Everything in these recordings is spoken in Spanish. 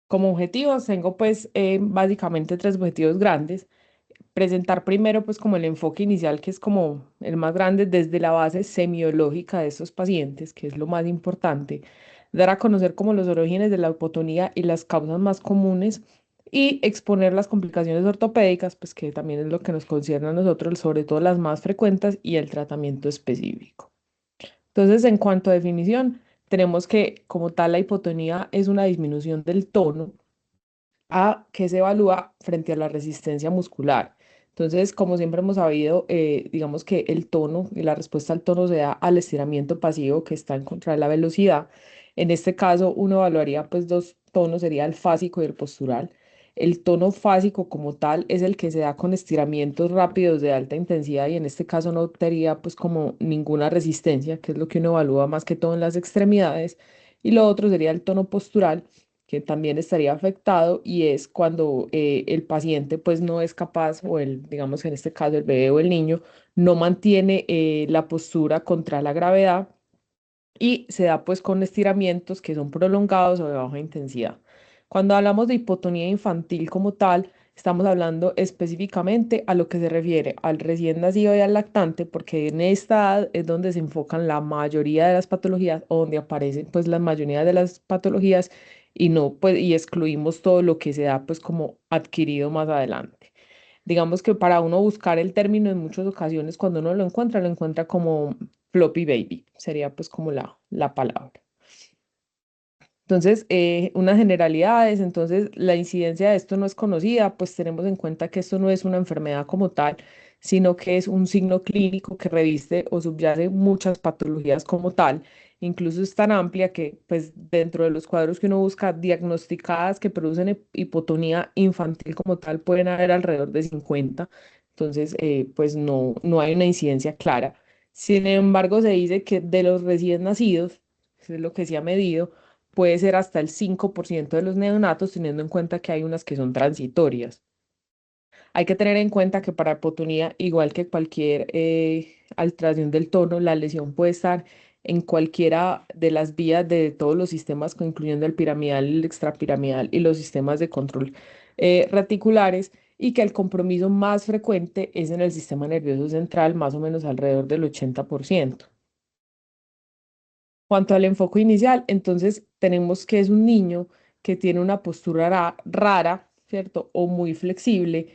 Como objetivos tengo pues básicamente tres objetivos grandes. Presentar primero pues como el enfoque inicial, que es como el más grande desde la base semiológica de estos pacientes, que es lo más importante. Dar a conocer como los orígenes de la hipotonía y las causas más comunes y exponer las complicaciones ortopédicas, pues que también es lo que nos concierne a nosotros, sobre todo las más frecuentes y el tratamiento específico. Entonces, en cuanto a definición, tenemos que como tal la hipotonía es una disminución del tono a que se evalúa frente a la resistencia muscular. Entonces, como siempre hemos sabido, digamos que el tono y la respuesta al tono se da al estiramiento pasivo que está en contra de la velocidad. En este caso, uno evaluaría pues dos tonos, sería el fásico y el postural. El tono fásico como tal es el que se da con estiramientos rápidos de alta intensidad y en este caso no tendría pues como ninguna resistencia, que es lo que uno evalúa más que todo en las extremidades. Y lo otro sería el tono postural, que también estaría afectado y es cuando el paciente pues no es capaz o el, digamos en este caso el bebé o el niño, no mantiene la postura contra la gravedad y se da pues con estiramientos que son prolongados o de baja intensidad. Cuando hablamos de hipotonía infantil como tal, estamos hablando específicamente a lo que se refiere al recién nacido y al lactante, porque en esta edad es donde se enfocan la mayoría de las patologías o donde aparecen pues la mayoría de las patologías y no pues y excluimos todo lo que se da pues como adquirido más adelante. Digamos que para uno buscar el término en muchas ocasiones cuando uno lo encuentra como floppy baby, sería pues como la palabra. Entonces, unas generalidades, entonces la incidencia de esto no es conocida, pues tenemos en cuenta que esto no es una enfermedad como tal, sino que es un signo clínico que reviste o subyace muchas patologías como tal. Incluso es tan amplia que, pues, dentro de los cuadros que uno busca diagnosticadas que producen hipotonía infantil como tal, pueden haber alrededor de 50. Entonces, pues no hay una incidencia clara. Sin embargo, se dice que de los recién nacidos, eso es lo que se ha medido, puede ser hasta el 5% de los neonatos, teniendo en cuenta que hay unas que son transitorias. Hay que tener en cuenta que para hipotonía, igual que cualquier alteración del tono, la lesión puede estar en cualquiera de las vías de todos los sistemas, incluyendo el piramidal, el extrapiramidal y los sistemas de control reticulares, y que el compromiso más frecuente es en el sistema nervioso central, más o menos alrededor del 80%. Cuanto al enfoque inicial, entonces tenemos que es un niño que tiene una postura rara, ¿cierto? O muy flexible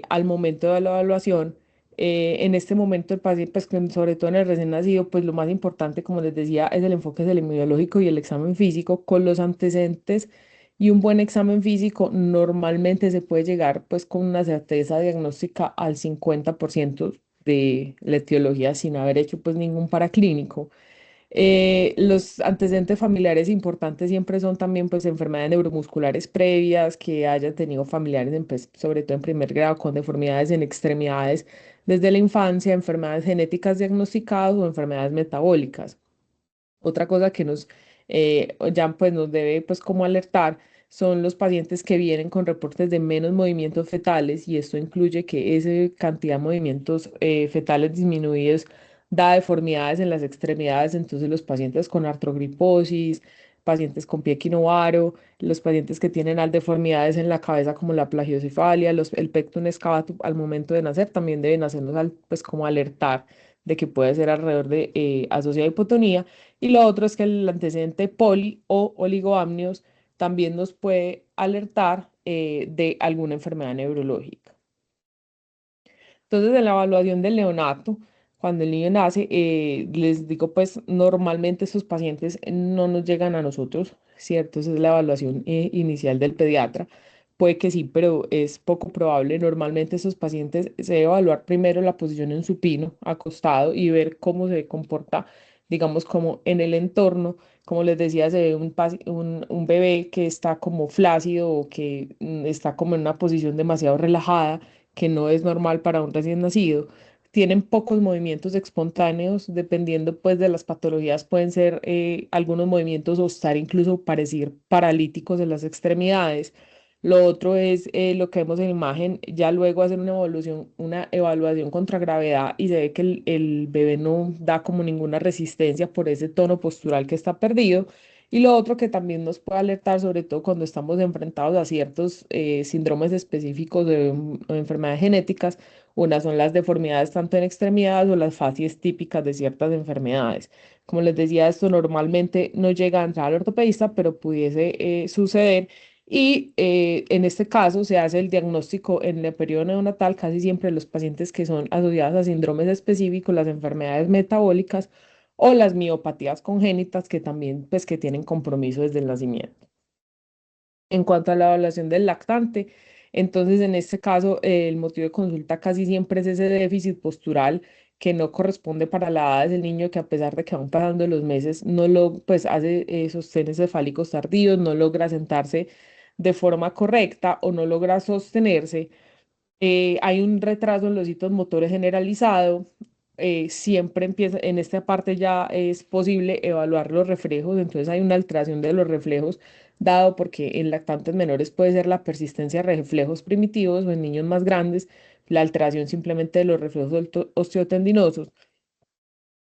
al momento de la evaluación. En este momento el paciente, pues sobre todo en el recién nacido, pues lo más importante, como les decía, es el enfoque del inmunológico y el examen físico con los antecedentes y un buen examen físico. Normalmente se puede llegar pues con una certeza diagnóstica al 50% de la etiología sin haber hecho pues ningún paraclínico. Los antecedentes familiares importantes siempre son también pues enfermedades neuromusculares previas, que hayan tenido familiares, pues, sobre todo en primer grado, con deformidades en extremidades desde la infancia, enfermedades genéticas diagnosticadas o enfermedades metabólicas. Otra cosa que nos ya pues nos debe pues como alertar son los pacientes que vienen con reportes de menos movimientos fetales y esto incluye que esa cantidad de movimientos fetales disminuidos da deformidades en las extremidades, entonces los pacientes con artrogriposis, pacientes con pie equinovaro, los pacientes que tienen deformidades en la cabeza como la plagiocefalia, el pecten excavatum al momento de nacer también deben hacernos pues como alertar de que puede ser alrededor de asociada a hipotonía. Y lo otro es que el antecedente poli o oligoamnios también nos puede alertar de alguna enfermedad neurológica. Entonces, en la evaluación del neonato, cuando el niño nace, les digo, pues normalmente estos pacientes no nos llegan a nosotros, ¿cierto? Esa es la evaluación inicial del pediatra. Puede que sí, pero es poco probable. Normalmente estos pacientes se debe evaluar primero la posición en supino, acostado, y ver cómo se comporta, digamos, como en el entorno. Como les decía, se ve un bebé que está como flácido o que está como en una posición demasiado relajada que no es normal para un recién nacido. Tienen pocos movimientos espontáneos, dependiendo pues de las patologías, pueden ser algunos movimientos o estar incluso parecer paralíticos en las extremidades. Lo otro es lo que vemos en imagen, ya luego hacer una evaluación contra gravedad y se ve que el bebé no da como ninguna resistencia por ese tono postural que está perdido. Y lo otro que también nos puede alertar, sobre todo cuando estamos enfrentados a ciertos síndromes específicos o enfermedades genéticas, unas son las deformidades tanto en extremidades o las facies típicas de ciertas enfermedades. Como les decía, esto normalmente no llega a entrar al ortopedista, pero pudiese suceder. Y en este caso se hace el diagnóstico en el periodo neonatal, casi siempre los pacientes que son asociados a síndromes específicos, las enfermedades metabólicas o las miopatías congénitas que también pues que tienen compromiso desde el nacimiento. En cuanto a la evaluación del lactante, entonces en este caso el motivo de consulta casi siempre es ese déficit postural que no corresponde para la edad del niño, que a pesar de que van pasando los meses, no lo, pues hace sostenes cefálicos tardíos, no logra sentarse de forma correcta o no logra sostenerse. Hay un retraso en los hitos motores generalizado. Siempre empieza, en esta parte ya es posible evaluar los reflejos, entonces hay una alteración de los reflejos, dado porque en lactantes menores puede ser la persistencia de reflejos primitivos o en niños más grandes, la alteración simplemente de los reflejos osteotendinosos.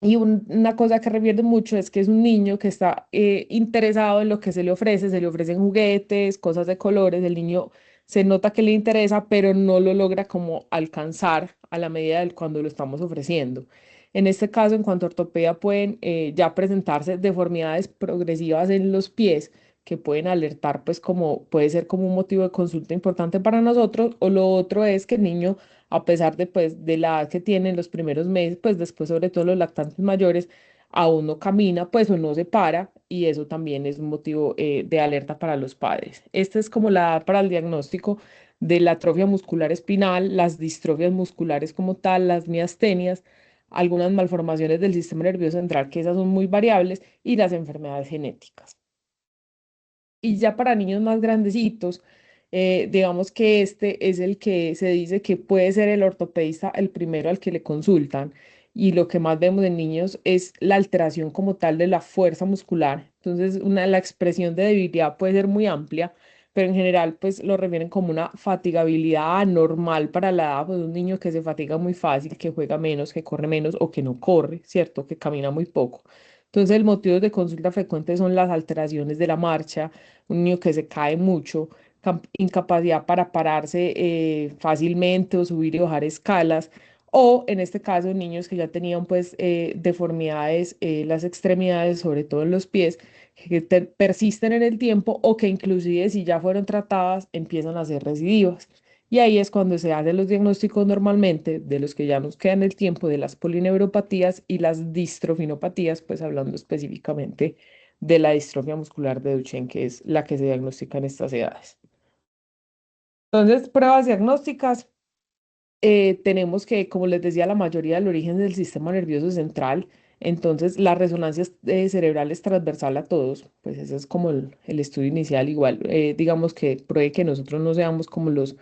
Y una cosa que revierte mucho es que es un niño que está interesado en lo que se le ofrecen juguetes, cosas de colores, el niño se nota que le interesa, pero no lo logra como alcanzar a la medida del cuando lo estamos ofreciendo. En este caso, en cuanto a ortopedia, pueden ya presentarse deformidades progresivas en los pies que pueden alertar, pues como puede ser como un motivo de consulta importante para nosotros, o lo otro es que el niño a pesar de, pues, de la edad que tiene en los primeros meses, pues después sobre todo los lactantes mayores, aún no camina, pues o no se para, y eso también es un motivo de alerta para los padres. Esta es como la edad para el diagnóstico de la atrofia muscular espinal, las distrofias musculares como tal, las miastenias, algunas malformaciones del sistema nervioso central, que esas son muy variables, y las enfermedades genéticas. Y ya para niños más grandecitos, digamos que este es el que se dice que puede ser el ortopedista el primero al que le consultan. Y lo que más vemos en niños es la alteración como tal de la fuerza muscular. Entonces, la expresión de debilidad puede ser muy amplia, pero en general, pues lo refieren como una fatigabilidad anormal para la edad, pues un niño que se fatiga muy fácil, que juega menos, que corre menos o que no corre, ¿cierto? Que camina muy poco. Entonces, el motivo de consulta frecuente son las alteraciones de la marcha, un niño que se cae mucho, incapacidad para pararse fácilmente o subir y bajar escalas, o en este caso niños que ya tenían pues deformidades, las extremidades, sobre todo en los pies, que persisten en el tiempo o que inclusive si ya fueron tratadas empiezan a ser recidivas. Y ahí es cuando se hacen los diagnósticos normalmente de los que ya nos quedan el tiempo de las polineuropatías y las distrofinopatías, pues hablando específicamente de la distrofia muscular de Duchenne, que es la que se diagnostica en estas edades. Entonces, pruebas diagnósticas, tenemos que, como les decía, la mayoría del origen del sistema nervioso central, entonces la resonancia cerebral es transversal a todos, pues ese es como el estudio inicial, igual, digamos que puede que nosotros no seamos como los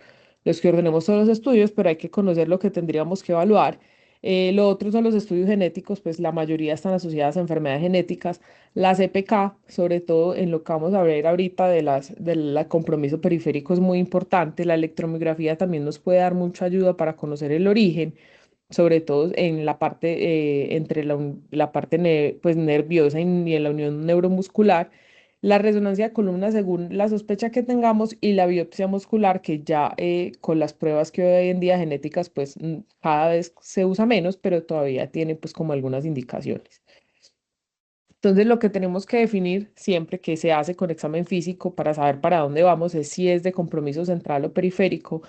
que ordenemos todos los estudios, pero hay que conocer lo que tendríamos que evaluar. Lo otro son los estudios genéticos, pues la mayoría están asociadas a enfermedades genéticas. La CPK, sobre todo en lo que vamos a ver ahorita del compromiso periférico, es muy importante. La electromiografía también nos puede dar mucha ayuda para conocer el origen, sobre todo en la parte entre la parte pues, nerviosa y en la unión neuromuscular. La resonancia de columna según la sospecha que tengamos y la biopsia muscular que ya con las pruebas que hoy en día genéticas pues cada vez se usa menos, pero todavía tiene pues como algunas indicaciones. Entonces lo que tenemos que definir siempre que se hace con examen físico para saber para dónde vamos es si es de compromiso central o periférico.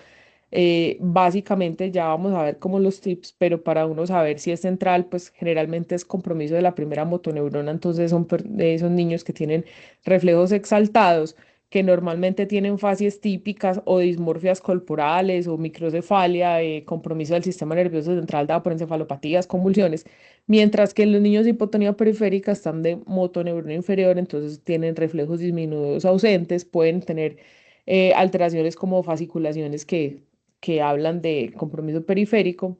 Básicamente ya vamos a ver como los tips, pero para uno saber si es central, pues generalmente es compromiso de la primera motoneurona, entonces son de esos niños que tienen reflejos exaltados, que normalmente tienen facies típicas o dismorfias corporales o microcefalia, compromiso del sistema nervioso central dado por encefalopatías, convulsiones, mientras que los niños de hipotonía periférica están de motoneurona inferior, entonces tienen reflejos disminuidos ausentes, pueden tener alteraciones como fasciculaciones que hablan de compromiso periférico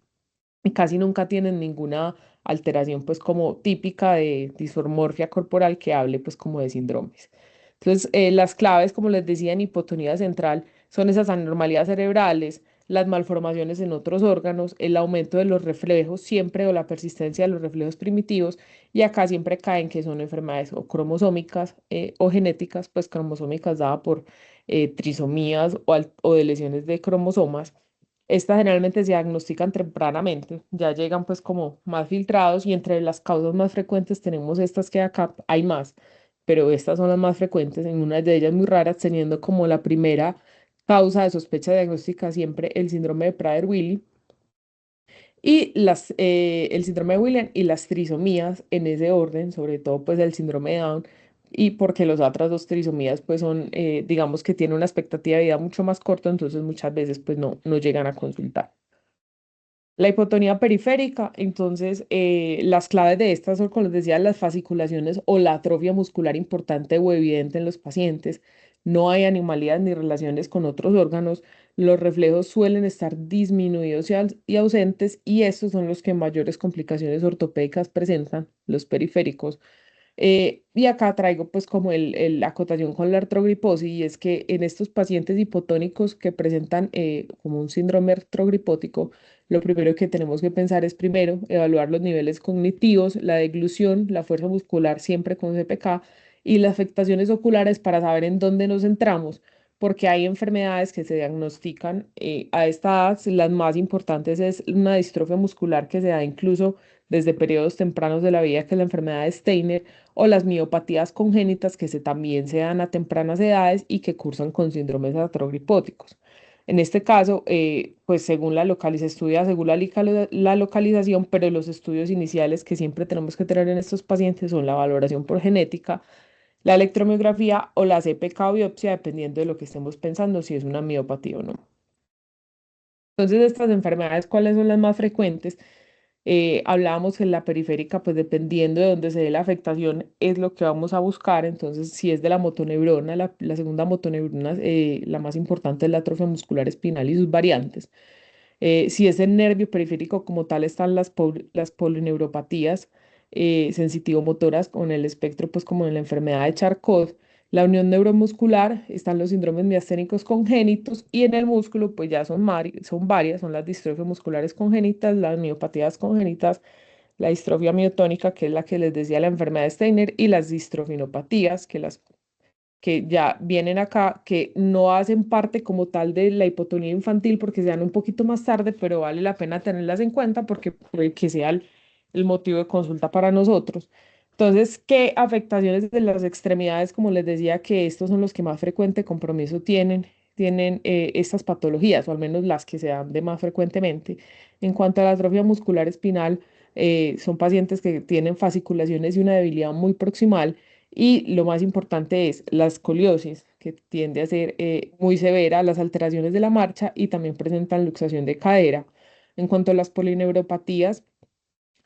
y casi nunca tienen ninguna alteración pues como típica de dismorfia corporal que hable pues como de síndromes. Entonces, las claves, como les decía, en hipotonía central son esas anormalidades cerebrales, las malformaciones en otros órganos, el aumento de los reflejos siempre o la persistencia de los reflejos primitivos, y acá siempre caen que son enfermedades o cromosómicas o genéticas, pues cromosómicas dadas por trisomías o de lesiones de cromosomas. Estas generalmente se diagnostican tempranamente, ya llegan pues como más filtrados, y entre las causas más frecuentes tenemos estas que acá hay más, pero estas son las más frecuentes, en una de ellas muy raras, teniendo como la primera causa de sospecha diagnóstica siempre el síndrome de Prader-Willi y el síndrome de William y las trisomías en ese orden, sobre todo pues el síndrome de Down, y porque las otras dos trisomías pues son, digamos que tienen una expectativa de vida mucho más corta, entonces muchas veces pues no llegan a consultar. La hipotonía periférica, entonces, las claves de estas son, como les decía, las fasciculaciones o la atrofia muscular importante o evidente en los pacientes. No hay anomalías ni relaciones con otros órganos. Los reflejos suelen estar disminuidos y ausentes, y estos son los que mayores complicaciones ortopédicas presentan, los periféricos. Y acá traigo pues como la acotación con la artrogriposis, y es que en estos pacientes hipotónicos que presentan como un síndrome artrogripótico, lo primero que tenemos que pensar es primero evaluar los niveles cognitivos, la deglución, la fuerza muscular siempre con CPK, y las afectaciones oculares para saber en dónde nos centramos, porque hay enfermedades que se diagnostican a esta edad. Las más importantes es una distrofia muscular que se da incluso desde periodos tempranos de la vida, que es la enfermedad de Steiner, o las miopatías congénitas que también se dan a tempranas edades y que cursan con síndromes artrogripóticos. En este caso, pues según se estudia según la localización, pero los estudios iniciales que siempre tenemos que tener en estos pacientes son la valoración por genética, la electromiografía o la CPK o biopsia, dependiendo de lo que estemos pensando, si es una miopatía o no. Entonces, estas enfermedades, ¿cuáles son las más frecuentes? Hablábamos que en la periférica, pues dependiendo de dónde se dé la afectación, es lo que vamos a buscar. Entonces, si es de la motoneurona, la segunda motoneurona, la más importante es la atrofia muscular espinal y sus variantes. Si es el nervio periférico como tal, están las polineuropatías sensitivo-motoras con el espectro, pues como en la enfermedad de Charcot. La unión neuromuscular, están los síndromes miasténicos congénitos, y en el músculo pues ya son varias, son las distrofias musculares congénitas, las miopatías congénitas, la distrofia miotónica, que es la que les decía, la enfermedad de Steiner, y las distrofinopatías, que ya vienen acá, que no hacen parte como tal de la hipotonía infantil porque se dan un poquito más tarde, pero vale la pena tenerlas en cuenta porque puede que sea el motivo de consulta para nosotros. Entonces, ¿qué afectaciones de las extremidades? Como les decía, que estos son los que más frecuente compromiso tienen estas patologías, o al menos las que se dan de más frecuentemente. En cuanto a la atrofia muscular espinal, son pacientes que tienen fasciculaciones y una debilidad muy proximal, y lo más importante es la escoliosis, que tiende a ser muy severa, las alteraciones de la marcha, y también presentan luxación de cadera. En cuanto a las polineuropatías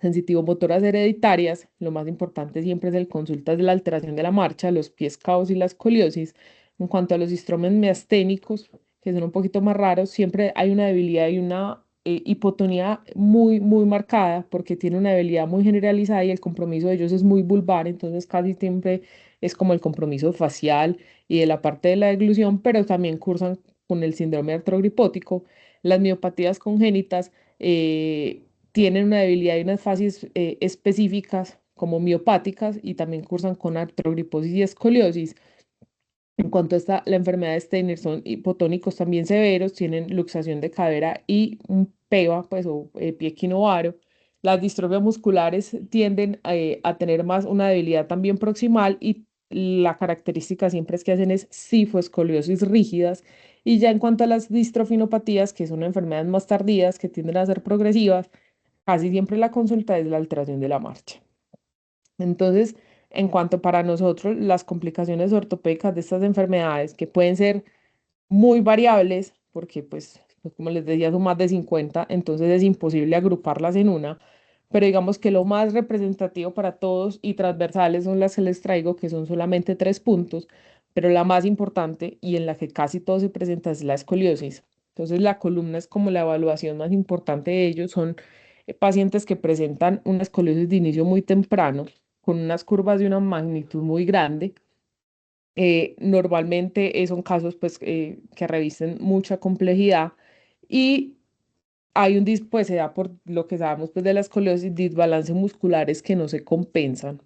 sensitivo-motoras hereditarias, lo más importante siempre es el consulta de la alteración de la marcha, los pies caos y la escoliosis. En cuanto a los distromes miasténicos, que son un poquito más raros, siempre hay una debilidad y una hipotonía muy marcada, porque tiene una debilidad muy generalizada y el compromiso de ellos es muy vulvar, entonces casi siempre es como el compromiso facial y de la parte de la deglución, pero también cursan con el síndrome artrogripótico. Las miopatías congénitas tienen una debilidad y unas fases específicas como miopáticas, y también cursan con artrogriposis y escoliosis. En cuanto a la enfermedad de Steiner, son hipotónicos también severos, tienen luxación de cadera y un PEVA, pues, o pie equinovaro. Las distrofias musculares tienden a tener más una debilidad también proximal, y la característica siempre es que hacen es cifoescoliosis rígidas. Y ya en cuanto a las distrofinopatías, que son enfermedades más tardías, que tienden a ser progresivas, casi siempre la consulta es la alteración de la marcha. Entonces, en cuanto para nosotros, las complicaciones ortopédicas de estas enfermedades, que pueden ser muy variables, porque pues, como les decía, son más de 50, entonces es imposible agruparlas en una, pero digamos que lo más representativo para todos y transversales son las que les traigo, que son solamente 3 puntos, pero la más importante y en la que casi todo se presenta es la escoliosis. Entonces, la columna es como la evaluación más importante de ellos. Son pacientes que presentan una escoliosis de inicio muy temprano, con unas curvas de una magnitud muy grande. Normalmente son casos pues, que revisten mucha complejidad, Y hay pues se da por lo que sabemos pues de la escoliosis, desbalances musculares que no se compensan.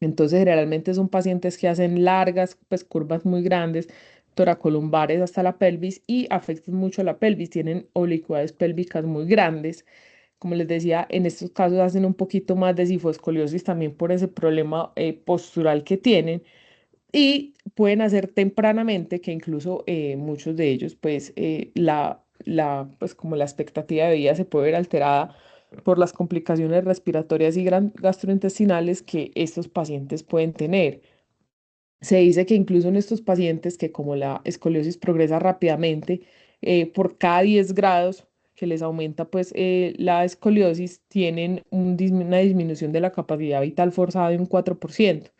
Entonces, generalmente son pacientes que hacen largas, pues curvas muy grandes, toracolumbares hasta la pelvis y afectan mucho la pelvis, tienen oblicuidades pélvicas muy grandes. Como les decía, en estos casos hacen un poquito más de sifoscoliosis también por ese problema postural que tienen y pueden hacer tempranamente que incluso muchos de ellos, pues pues como la expectativa de vida se puede ver alterada por las complicaciones respiratorias y gastrointestinales que estos pacientes pueden tener. Se dice que incluso en estos pacientes que como la escoliosis progresa rápidamente, por cada 10 grados que les aumenta pues la escoliosis, tienen una disminución de la capacidad vital forzada de un 4%.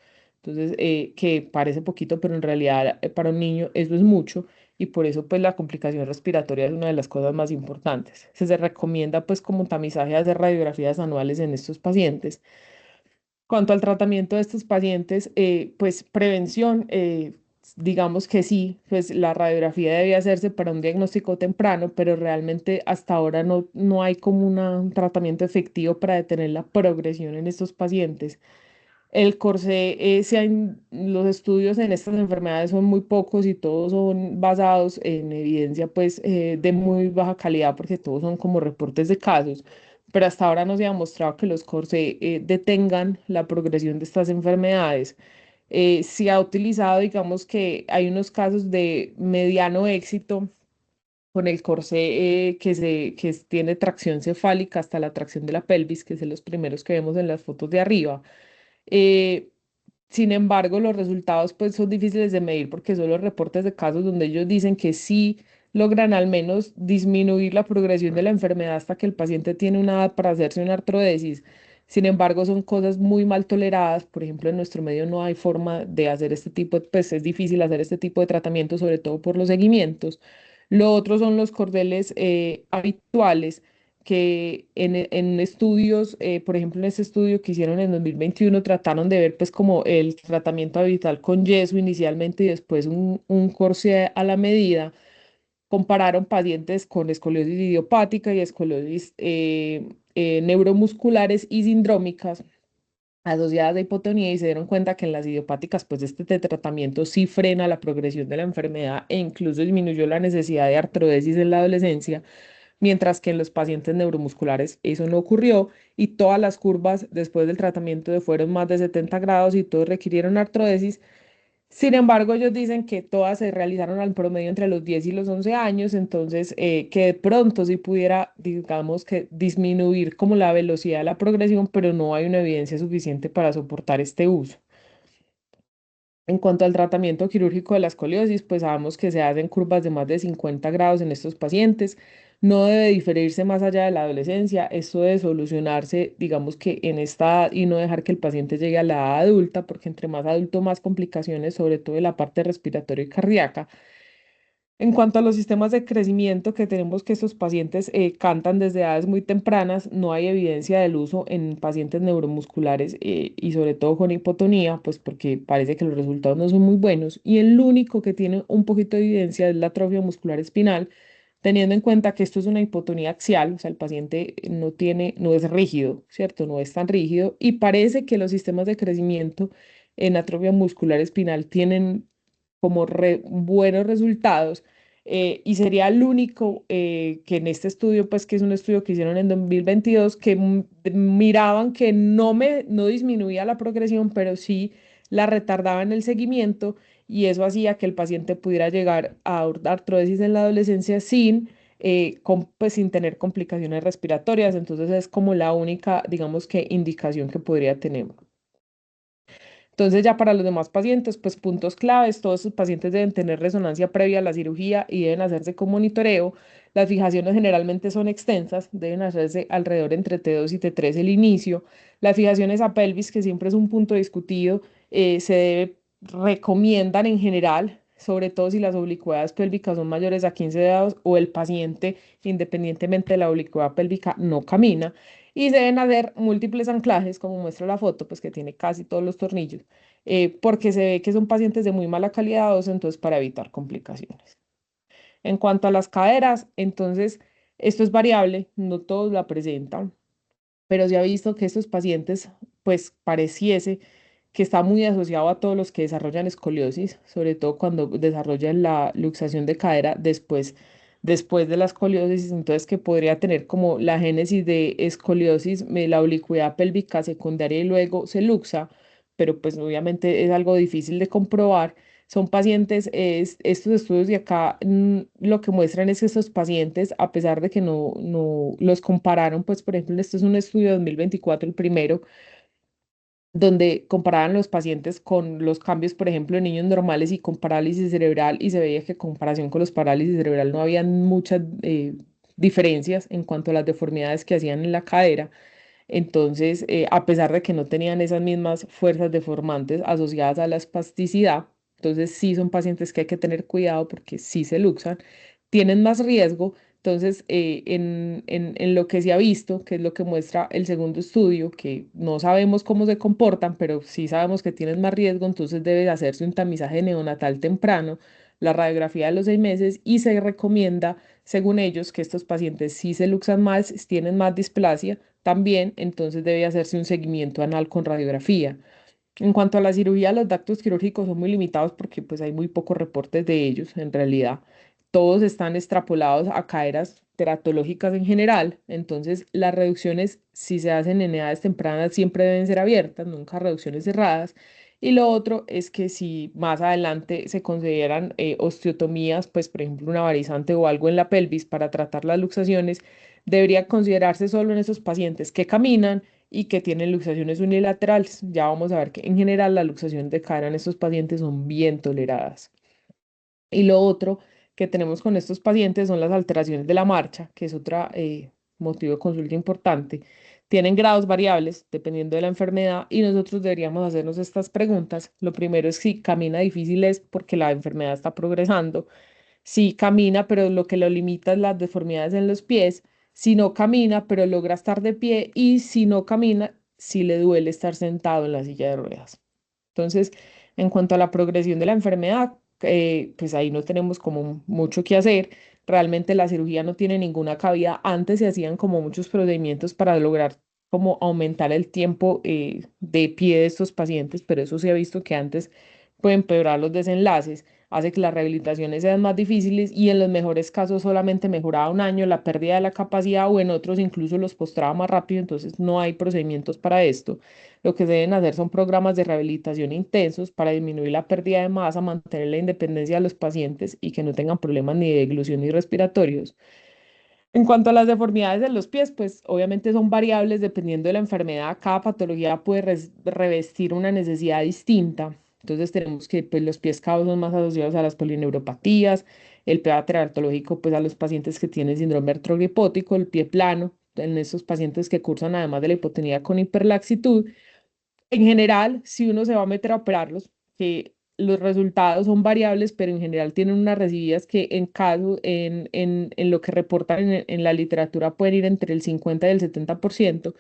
Entonces, que parece poquito, pero en realidad para un niño eso es mucho y por eso pues la complicación respiratoria es una de las cosas más importantes. Se recomienda pues como tamizaje hacer radiografías anuales en estos pacientes. Cuanto al tratamiento de estos pacientes, pues prevención, digamos que sí, pues la radiografía debe hacerse para un diagnóstico temprano, pero realmente hasta ahora no hay como un tratamiento efectivo para detener la progresión en estos pacientes. El corsé, los estudios en estas enfermedades son muy pocos y todos son basados en evidencia pues de muy baja calidad porque todos son como reportes de casos, pero hasta ahora no se ha demostrado que los corsé detengan la progresión de estas enfermedades. Se ha utilizado, digamos que hay unos casos de mediano éxito con el corsé tiene tracción cefálica hasta la tracción de la pelvis, que es de los primeros que vemos en las fotos de arriba. Eh, Sin embargo, los resultados pues son difíciles de medir porque son los reportes de casos donde ellos dicen que sí logran al menos disminuir la progresión de la enfermedad hasta que el paciente tiene una edad para hacerse una artrodesis. Sin embargo, son cosas muy mal toleradas. Por ejemplo, en nuestro medio no hay forma de hacer este tipo, pues es difícil hacer este tipo de tratamiento, sobre todo por los seguimientos. Lo otro son los cordeles habituales que en estudios, por ejemplo, en este estudio que hicieron en 2021, trataron de ver pues como el tratamiento habitual con yeso inicialmente y después un corsé a la medida. Compararon pacientes con escoliosis idiopática y escoliosis neuromusculares y sindrómicas asociadas a hipotonía y se dieron cuenta que en las idiopáticas, pues tratamiento sí frena la progresión de la enfermedad e incluso disminuyó la necesidad de artrodesis en la adolescencia, mientras que en los pacientes neuromusculares eso no ocurrió y todas las curvas después del tratamiento fueron más de 70 grados y todos requirieron artrodesis. Sin embargo, ellos dicen que todas se realizaron al promedio entre los 10 y los 11 años, entonces que de pronto sí pudiera, digamos, que disminuir como la velocidad de la progresión, pero no hay una evidencia suficiente para soportar este uso. En cuanto al tratamiento quirúrgico de la escoliosis, pues sabemos que se hacen curvas de más de 50 grados en estos pacientes. No debe diferirse más allá de la adolescencia. Esto debe solucionarse, digamos que en esta edad y no dejar que el paciente llegue a la edad adulta, porque entre más adulto, más complicaciones, sobre todo en la parte respiratoria y cardíaca. En cuanto a los sistemas de crecimiento que tenemos que estos pacientes cantan desde edades muy tempranas, no hay evidencia del uso en pacientes neuromusculares y sobre todo con hipotonía, pues porque parece que los resultados no son muy buenos. Y el único que tiene un poquito de evidencia es la atrofia muscular espinal, teniendo en cuenta que esto es una hipotonía axial, o sea, el paciente no es rígido, ¿cierto? No es tan rígido y parece que los sistemas de crecimiento en atrofia muscular espinal tienen como buenos resultados y sería el único que en este estudio, pues que es un estudio que hicieron en 2022, que miraban que no disminuía la progresión, pero sí la retardaba en el seguimiento y eso hacía que el paciente pudiera llegar a artrodesis en la adolescencia pues, sin tener complicaciones respiratorias. Entonces es como la única, digamos que, indicación que podría tener. Entonces ya para los demás pacientes, pues puntos claves, todos sus pacientes deben tener resonancia previa a la cirugía y deben hacerse con monitoreo. Las fijaciones generalmente son extensas, deben hacerse alrededor entre T2 y T3 el inicio. Las fijaciones a pelvis, que siempre es un punto discutido, recomiendan en general, sobre todo si las oblicuidades pélvicas son mayores a 15 dedos o el paciente, independientemente de la oblicuidad pélvica, no camina y se deben hacer múltiples anclajes, como muestra la foto, pues que tiene casi todos los tornillos, porque se ve que son pacientes de muy mala calidad ósea, entonces para evitar complicaciones. En cuanto a las caderas, entonces, esto es variable, no todos la presentan, pero se ha visto que estos pacientes, pues pareciese que está muy asociado a todos los que desarrollan escoliosis, sobre todo cuando desarrollan la luxación de cadera después de la escoliosis, entonces que podría tener como la génesis de escoliosis, la oblicuidad pélvica secundaria y luego se luxa, pero pues obviamente es algo difícil de comprobar. Son pacientes, estos estudios de acá lo que muestran es que estos pacientes, a pesar de que no los compararon, pues por ejemplo, este es un estudio de 2024 el primero, donde comparaban los pacientes con los cambios, por ejemplo, en niños normales y con parálisis cerebral, y se veía que en comparación con los parálisis cerebral no había muchas diferencias en cuanto a las deformidades que hacían en la cadera. Entonces, a pesar de que no tenían esas mismas fuerzas deformantes asociadas a la espasticidad, entonces sí son pacientes que hay que tener cuidado porque sí se luxan, tienen más riesgo. Entonces, en lo que se ha visto, que es lo que muestra el segundo estudio, que no sabemos cómo se comportan, pero sí sabemos que tienen más riesgo, entonces debe hacerse un tamizaje neonatal temprano, la radiografía de los 6 meses y se recomienda, según ellos, que estos pacientes sí se luxan más, tienen más displasia también, entonces debe hacerse un seguimiento anal con radiografía. En cuanto a la cirugía, los datos quirúrgicos son muy limitados porque pues hay muy pocos reportes de ellos en realidad. Todos están extrapolados a caderas teratológicas en general, entonces las reducciones, si se hacen en edades tempranas, siempre deben ser abiertas, nunca reducciones cerradas. Y lo otro es que si más adelante se consideran osteotomías, pues por ejemplo una varizante o algo en la pelvis para tratar las luxaciones, debería considerarse solo en esos pacientes que caminan y que tienen luxaciones unilaterales. Ya vamos a ver que en general las luxaciones de cadera en estos pacientes son bien toleradas. Y lo otro que tenemos con estos pacientes son las alteraciones de la marcha, que es otro motivo de consulta importante. Tienen grados variables dependiendo de la enfermedad y nosotros deberíamos hacernos estas preguntas. Lo primero es si camina difícil es porque la enfermedad está progresando. Si camina, pero lo que lo limita es las deformidades en los pies. Si no camina, pero logra estar de pie. Y si no camina, si le duele estar sentado en la silla de ruedas. Entonces, en cuanto a la progresión de la enfermedad, pues ahí no tenemos como mucho que hacer. Realmente la cirugía no tiene ninguna cabida. Antes se hacían como muchos procedimientos para lograr como aumentar el tiempo de pie de estos pacientes, pero eso se ha visto que antes puede empeorar los desenlaces, hace que las rehabilitaciones sean más difíciles y en los mejores casos solamente mejoraba un año la pérdida de la capacidad o en otros incluso los postraba más rápido, entonces no hay procedimientos para esto. Lo que se deben hacer son programas de rehabilitación intensos para disminuir la pérdida de masa, mantener la independencia de los pacientes y que no tengan problemas ni de deglución ni respiratorios. En cuanto a las deformidades de los pies, pues obviamente son variables dependiendo de la enfermedad. Cada patología puede revestir una necesidad distinta. Entonces tenemos que pues, los pies cabos son más asociados a las polineuropatías, el pie aterológico pues a los pacientes que tienen síndrome artrogepótico, el pie plano en esos pacientes que cursan además de la hipotonía con hiperlaxitud. En general, si uno se va a meter a operarlos, que los resultados son variables, pero en general tienen unas recibidas que en lo que reportan en la literatura pueden ir entre el 50 y el 70%.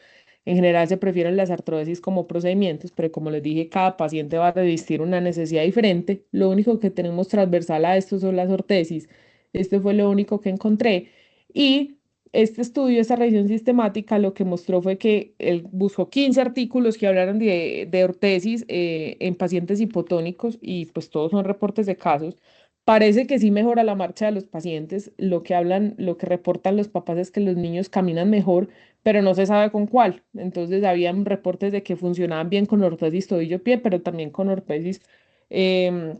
En general se prefieren las artrodesis como procedimientos, pero como les dije, cada paciente va a revestir una necesidad diferente. Lo único que tenemos transversal a esto son las ortesis. Este fue lo único que encontré. Y este estudio, esta revisión sistemática, lo que mostró fue que él buscó 15 artículos que hablaron de ortesis en pacientes hipotónicos y pues todos son reportes de casos. Parece que sí mejora la marcha de los pacientes. Lo que hablan, lo que reportan los papás es que los niños caminan mejor, pero no se sabe con cuál. Entonces, habían reportes de que funcionaban bien con ortesis tobillo-pie, pero también con ortesis em,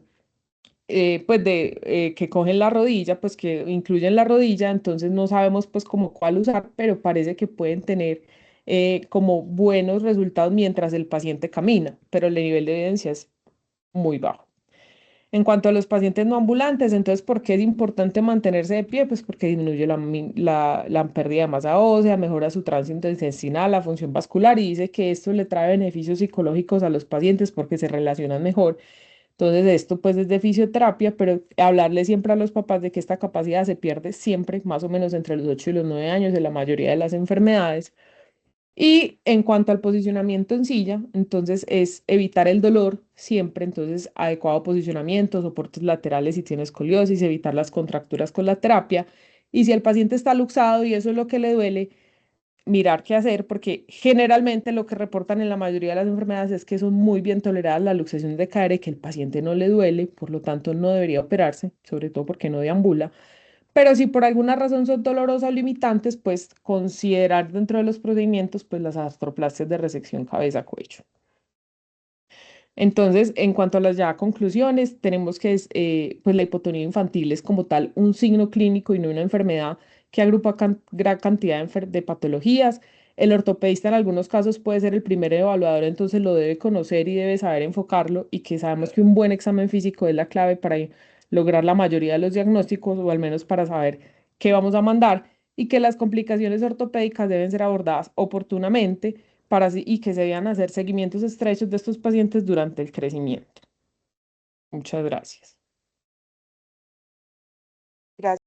pues que cogen la rodilla, pues que incluyen la rodilla, entonces no sabemos pues como cuál usar, pero parece que pueden tener como buenos resultados mientras el paciente camina, pero el nivel de evidencia es muy bajo. En cuanto a los pacientes no ambulantes, entonces, ¿por qué es importante mantenerse de pie? Pues porque disminuye la pérdida de masa ósea, mejora su tránsito intestinal, la función vascular y dice que esto le trae beneficios psicológicos a los pacientes porque se relacionan mejor. Entonces, esto pues es de fisioterapia, pero hablarle siempre a los papás de que esta capacidad se pierde siempre, más o menos entre los 8 y los 9 años de la mayoría de las enfermedades. Y en cuanto al posicionamiento en silla, entonces es evitar el dolor siempre, entonces adecuado posicionamiento, soportes laterales si tienes escoliosis, evitar las contracturas con la terapia. Y si el paciente está luxado y eso es lo que le duele, mirar qué hacer, porque generalmente lo que reportan en la mayoría de las enfermedades es que son muy bien toleradas las luxaciones de cadera y que el paciente no le duele, por lo tanto no debería operarse, sobre todo porque no deambula. Pero si por alguna razón son dolorosas o limitantes, pues considerar dentro de los procedimientos pues las artroplastias de resección cabeza-cuello. Entonces, en cuanto a las ya conclusiones, tenemos que pues la hipotonía infantil es como tal un signo clínico y no una enfermedad que agrupa gran cantidad de patologías. El ortopedista en algunos casos puede ser el primer evaluador, entonces lo debe conocer y debe saber enfocarlo y que sabemos que un buen examen físico es la clave para lograr la mayoría de los diagnósticos o al menos para saber qué vamos a mandar y que las complicaciones ortopédicas deben ser abordadas oportunamente y que se debían hacer seguimientos estrechos de estos pacientes durante el crecimiento. Muchas gracias. Gracias.